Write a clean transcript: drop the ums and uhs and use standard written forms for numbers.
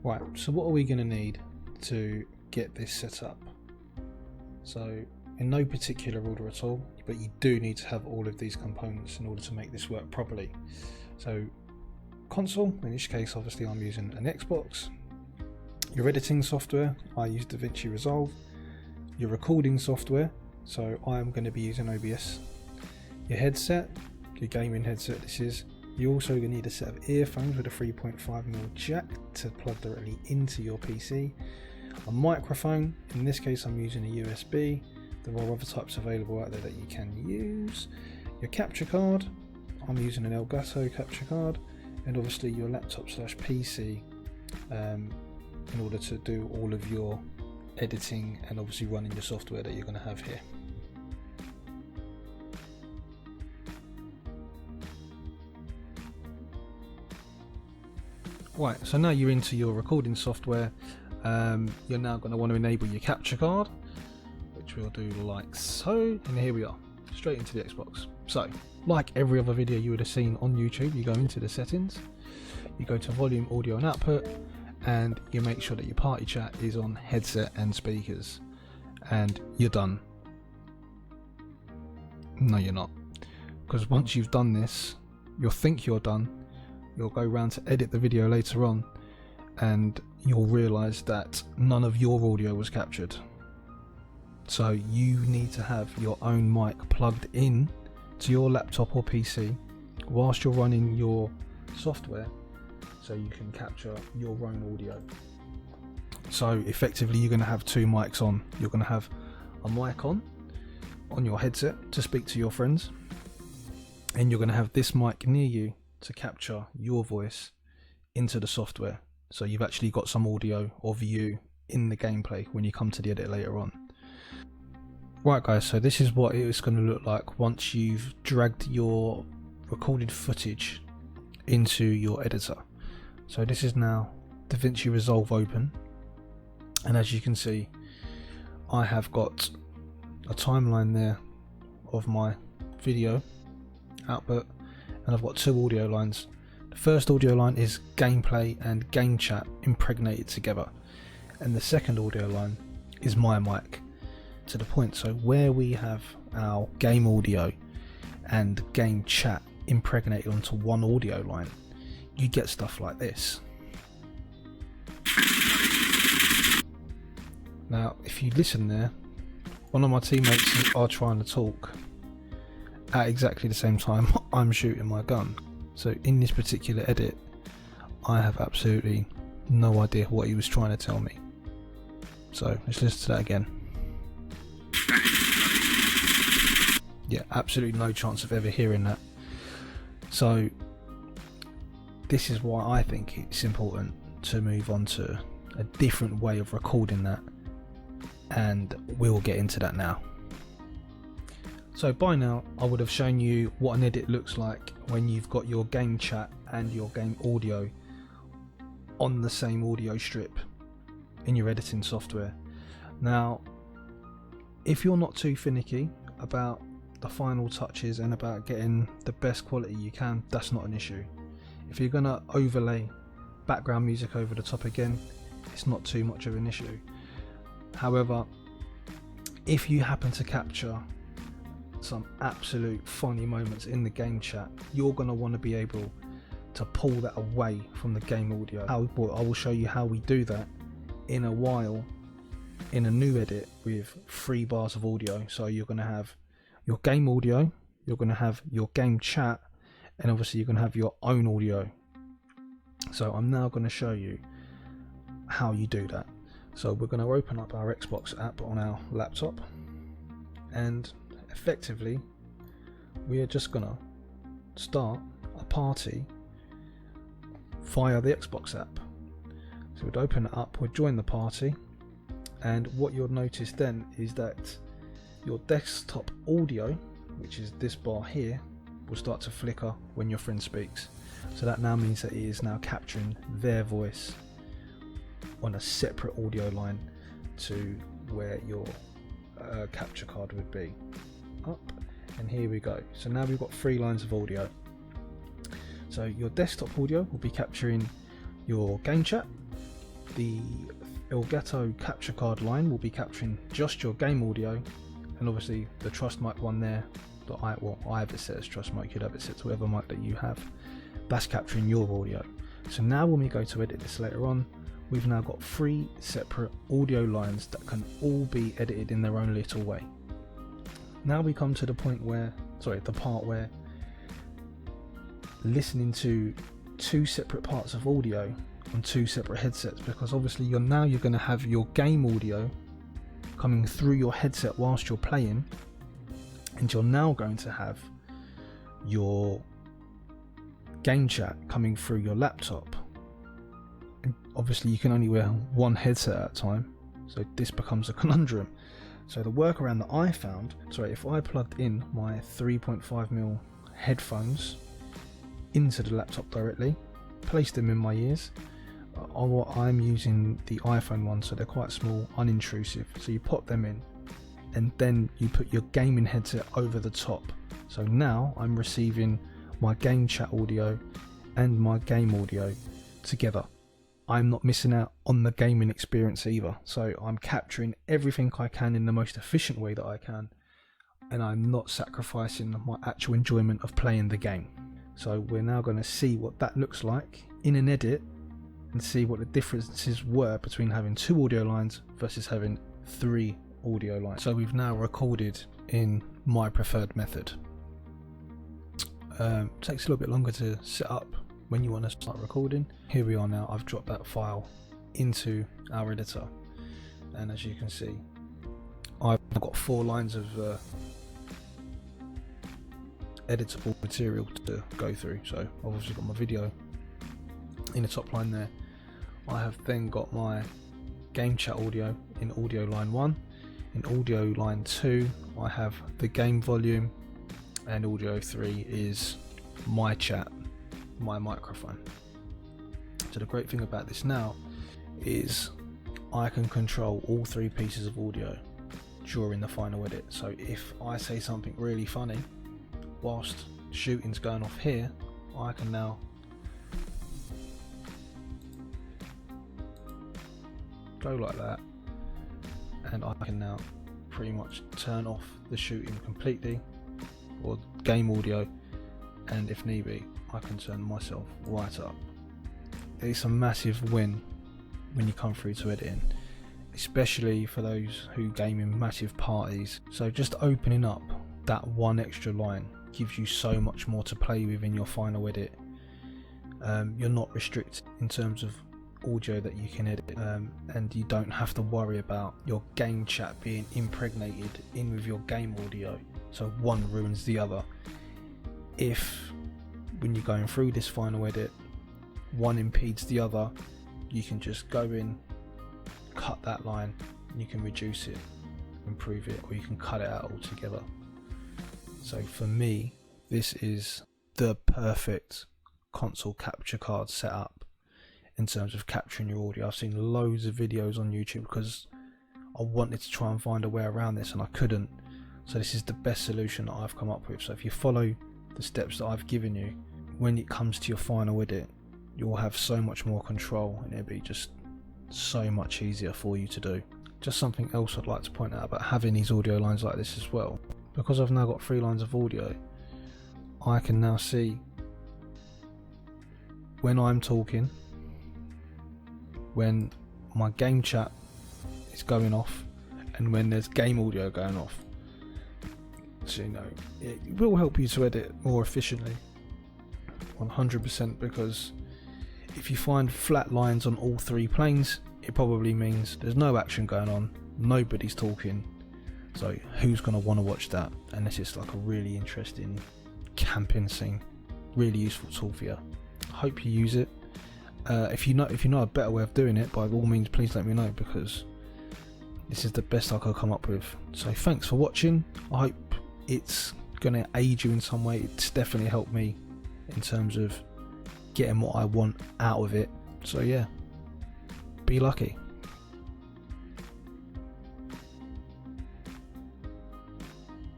Right, so what are we going to need to get this set up? So in no particular order at all, but you do need to have all of these components in order to make this work properly. So console, in this case obviously I'm using an Xbox. Your editing software, I use DaVinci Resolve. Your recording software, so I am going to be using OBS. Your headset, your gaming headset this is. You also need a set of earphones with a 3.5mm jack to plug directly into your PC. A microphone, in this case I'm using a USB. There are other types available out there that you can use. Your capture card, I'm using an Elgato capture card, and obviously your laptop / PC in order to do all of your editing and obviously running your software that you're going to have here. Right, so now you're into your recording software. You're now going to want to enable your capture card, which we'll do like so, and here we are, straight into the Xbox. So, like every other video you would have seen on YouTube, you go into the settings, you go to volume, audio and output, and you make sure that your party chat is on headset and speakers, and you're done. No, you're not, because once you've done this, you'll think you're done. You'll go around to edit the video later on and you'll realise that none of your audio was captured. So you need to have your own mic plugged in to your laptop or PC whilst you're running your software, so you can capture your own audio. So effectively you're going to have two mics on. You're going to have a mic on your headset to speak to your friends, and you're going to have this mic near you to capture your voice into the software, so you've actually got some audio of you in the gameplay when you come to the edit later on. Right guys, so this is what it's going to look like once you've dragged your recorded footage into your editor. So this is now DaVinci Resolve open, and as you can see I have got a timeline there of my video output, and I've got two audio lines. The first audio line is gameplay and game chat impregnated together, and the second audio line is my mic to the point. So where we have our game audio and game chat impregnated onto one audio line, you get stuff like this. Now if you listen there, one of my teammates are trying to talk at exactly the same time I'm shooting my gun. So in this particular edit I have absolutely no idea what he was trying to tell me. So let's listen to that again. Yeah, absolutely no chance of ever hearing that. So this is why I think it's important to move on to a different way of recording that, and we'll get into that now. So by now I would have shown you what an edit looks like when you've got your game chat and your game audio on the same audio strip in your editing software. Now if you're not too finicky about the final touches and about getting the best quality you can, that's not an issue. If you're going to overlay background music over the top again, it's not too much of an issue. However, if you happen to capture some absolute funny moments in the game chat, you're going to want to be able to pull that away from the game audio. I will show you how we do that in a while in a new edit with 3 bars of audio. So you're going to have your game audio, you're going to have your game chat, and obviously you're going to have your own audio. So I'm now going to show you how you do that. So we're going to open up our Xbox app on our laptop, and effectively we are just going to start a party via the Xbox app. So we'd open it up, we'd join the party, and what you'll notice then is that your desktop audio, which is this bar here, will start to flicker when your friend speaks. So that now means that it is now capturing their voice on a separate audio line to where your capture card would be. Up, and here we go. So now we've got 3 lines of audio. So your desktop audio will be capturing your game chat, the Elgato capture card line will be capturing just your game audio, and obviously the Trust mic one there that I have it set as Trust mic, you'd have it set to whatever mic that you have, that's capturing your audio. So now when we go to edit this later on, we've now got 3 separate audio lines that can all be edited in their own little way. Now we come to the part where listening to 2 separate parts of audio on 2 separate headsets, because obviously you're going to have your game audio coming through your headset whilst you're playing, and you're now going to have your game chat coming through your laptop. And obviously you can only wear one headset at a time, so this becomes a conundrum. So the workaround that I found, if I plugged in my 3.5mm headphones into the laptop directly, placed them in my ears, I'm using the iPhone one, so they're quite small, unintrusive, so you pop them in and then you put your gaming headset over the top. So now I'm receiving my game chat audio and my game audio together. I'm not missing out on the gaming experience either, so I'm capturing everything I can in the most efficient way that I can, and I'm not sacrificing my actual enjoyment of playing the game. So we're now going to see what that looks like in an edit and see what the differences were between having 2 audio lines versus having 3 audio lines. So we've now recorded in my preferred method. Takes a little bit longer to set up when you want to start recording. Here we are now. I've dropped that file into our editor, and as you can see, I've got 4 lines of editable material to go through. So I've obviously got my video in the top line there. I have then got my game chat audio in audio line 1. In audio line 2 I have the game volume, and audio 3 is my chat, my microphone. So the great thing about this now is I can control all 3 pieces of audio during the final edit. So if I say something really funny whilst shooting's going off here, I can now go like that, and I can now pretty much turn off the shooting completely, or game audio, and if need be I can turn myself right up. It's a massive win when you come through to editing, especially for those who game in massive parties. So just opening up that 1 extra line gives you so much more to play with in your final edit. You're not restricted in terms of audio that you can edit, and you don't have to worry about your game chat being impregnated in with your game audio, so one ruins the other. If when you're going through this final edit one impedes the other, you can just go in, cut that line, and you can reduce it, improve it, or you can cut it out altogether. So for me, this is the perfect console capture card setup in terms of capturing your audio. I've seen loads of videos on YouTube because I wanted to try and find a way around this and I couldn't. So this is the best solution that I've come up with. So if you follow the steps that I've given you, when it comes to your final edit, you'll have so much more control and it'll be just so much easier for you to do. Just something else I'd like to point out about having these audio lines like this as well. Because I've now got 3 lines of audio, I can now see when I'm talking, when my game chat is going off, and when there's game audio going off. So you know, it will help you to edit more efficiently 100%, because if you find flat lines on all 3 planes, it probably means there's no action going on, nobody's talking, so who's going to want to watch that? And this is like a really interesting camping scene, really useful tool for you. Hope you use it. If you know a better way of doing it, by all means please let me know, because this is the best I could come up with. So thanks for watching. I hope it's going to aid you in some way. It's definitely helped me in terms of getting what I want out of it. So yeah, be lucky.